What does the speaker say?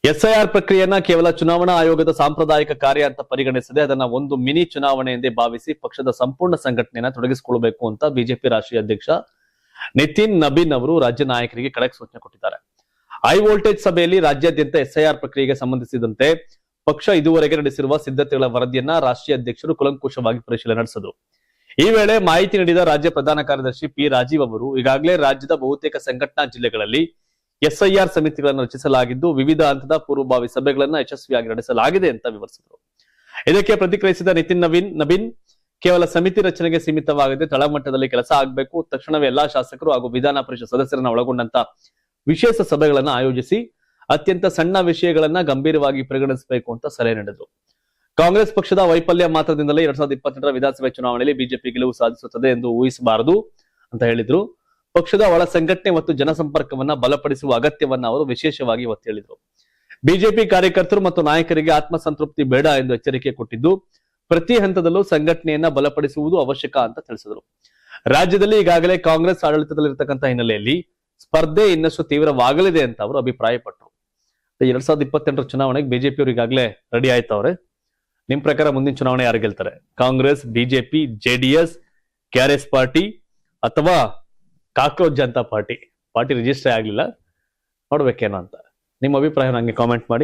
SIR ಪ್ರಕ್ರಿಯೆಯನ್ನ ಕೇವಲ ಚುನಾವಣಾ ಆಯೋಗದ ಸಾಂಪ್ರದಾಯಿಕ ಕಾರ್ಯ ಅಂತ ಪರಿಗಣಿಸದೆ ಅದನ್ನ ಒಂದು ಮಿನಿ ಚುನಾವಣೆ ಎಂದೇ ಭಾವಿಸಿ ಪಕ್ಷದ ಸಂಪೂರ್ಣ ಸಂಘಟನೆಯನ್ನ ತೊಡಗಿಸಿಕೊಳ್ಳಬೇಕು ಅಂತ ಬಿಜೆಪಿ ರಾಷ್ಟ್ರೀಯ ಅಧ್ಯಕ್ಷ ನಿತಿನ್ ನಬೀನ್ ಅವರು ರಾಜ್ಯ ನಾಯಕರಿಗೆ ಖಡಕ್ ಸೂಚನೆ ಕೊಟ್ಟಿದ್ದಾರೆ. ಹೈ ವೋಲ್ಟೇಜ್ ಸಭೆಯಲ್ಲಿ ರಾಜ್ಯಾದ್ಯಂತ ಎಸ್ಐಆರ್ ಪ್ರಕ್ರಿಯೆಗೆ ಸಂಬಂಧಿಸಿದಂತೆ ಪಕ್ಷ ಇದುವರೆಗೆ ನಡೆಸಿರುವ ಸಿದ್ಧತೆಗಳ ವರದಿಯನ್ನ ರಾಷ್ಟ್ರೀಯ ಅಧ್ಯಕ್ಷರು ಕೂಲಂಕುಷವಾಗಿ ಪರಿಶೀಲನೆ ನಡೆಸಿದರು. ಈ ವೇಳೆ ಮಾಹಿತಿ ನೀಡಿದ ರಾಜ್ಯ ಪ್ರಧಾನ ಕಾರ್ಯದರ್ಶಿ ಪಿ ರಾಜೀವ್ ಅವರು ಈಗಾಗಲೇ ರಾಜ್ಯದ ಬಹುತೇಕ ಸಂಘಟನಾ ಜಿಲ್ಲೆಗಳಲ್ಲಿ ಎಸ್ಐಆರ್ ಸಮಿತಿಗಳನ್ನು ರಚಿಸಲಾಗಿದ್ದು ವಿವಿಧ ಹಂತದ ಪೂರ್ವಭಾವಿ ಸಭೆಗಳನ್ನು ಯಶಸ್ವಿಯಾಗಿ ನಡೆಸಲಾಗಿದೆ ಅಂತ ವಿವರಿಸಿದರು. ಇದಕ್ಕೆ ಪ್ರತಿಕ್ರಿಯಿಸಿದ ನಿತಿನ್ ನಬೀನ್ ಕೇವಲ ಸಮಿತಿ ರಚನೆಗೆ ಸೀಮಿತವಾಗದೆ ತಳಮಟ್ಟದಲ್ಲಿ ಕೆಲಸ ಆಗಬೇಕು, ತಕ್ಷಣವೇ ಎಲ್ಲಾ ಶಾಸಕರು ಹಾಗೂ ವಿಧಾನ ಪರಿಷತ್ ಸದಸ್ಯರನ್ನ ಒಳಗೊಂಡಂತ ವಿಶೇಷ ಸಭೆಗಳನ್ನು ಆಯೋಜಿಸಿ ಅತ್ಯಂತ ಸಣ್ಣ ವಿಷಯಗಳನ್ನ ಗಂಭೀರವಾಗಿ ಪರಿಗಣಿಸಬೇಕು ಅಂತ ಸಲಹೆ ನೀಡಿದರು. ಕಾಂಗ್ರೆಸ್ ಪಕ್ಷದ ವೈಫಲ್ಯ ಮಾತ್ರದಿಂದಲೇ 2022ರ ವಿಧಾನಸಭೆ ಚುನಾವಣೆಯಲ್ಲಿ ಬಿಜೆಪಿ ಗೆಲುವು ಸಾಧಿಸುತ್ತದೆ ಎಂದು ಊಹಿಸಬಾರದು ಅಂತ ಹೇಳಿದ್ರು. ಪಕ್ಷದ ಒಳ ಸಂಘಟನೆ ಮತ್ತು ಜನಸಂಪರ್ಕವನ್ನ ಬಲಪಡಿಸುವ ಅಗತ್ಯವನ್ನ ಅವರು ವಿಶೇಷವಾಗಿ ಒತ್ತಿ ಹೇಳಿದರು. ಬಿಜೆಪಿ ಕಾರ್ಯಕರ್ತರು ಮತ್ತು ನಾಯಕರಿಗೆ ಆತ್ಮಸಂತೃಪ್ತಿ ಬೇಡ ಎಂದು ಎಚ್ಚರಿಕೆ ಕೊಟ್ಟಿದ್ದು ಪ್ರತಿ ಹಂತದಲ್ಲೂ ಸಂಘಟನೆಯನ್ನ ಬಲಪಡಿಸುವುದು ಅವಶ್ಯಕ ಅಂತ ತಿಳಿಸಿದರು. ರಾಜ್ಯದಲ್ಲಿ ಈಗಾಗಲೇ ಕಾಂಗ್ರೆಸ್ ಆಡಳಿತದಲ್ಲಿರ್ತಕ್ಕಂಥ ಹಿನ್ನೆಲೆಯಲ್ಲಿ ಸ್ಪರ್ಧೆ ಇನ್ನಷ್ಟು ತೀವ್ರವಾಗಲಿದೆ ಅಂತ ಅವರು ಅಭಿಪ್ರಾಯಪಟ್ಟರು. 2028ರ ಚುನಾವಣೆಗೆ ಬಿಜೆಪಿ ಅವರು ಈಗಾಗಲೇ ರೆಡಿ ಆಯ್ತವ್ರೆ. ನಿಮ್ ಪ್ರಕಾರ ಮುಂದಿನ ಚುನಾವಣೆ ಯಾರು ಗೆಲ್ತಾರೆ? Congress, BJP, JDS, KRS party ಅಥವಾ ಕಾಕ್ರೋಚ್ ಜನತಾ ಪಾರ್ಟಿ ರಿಜಿಸ್ಟರ್ ಆಗ್ಲಿಲ್ಲ, ನೋಡ್ಬೇಕೇನೋ ಅಂತ. ನಿಮ್ಮ ಅಭಿಪ್ರಾಯ ನಂಗೆ ಕಾಮೆಂಟ್ ಮಾಡಿ.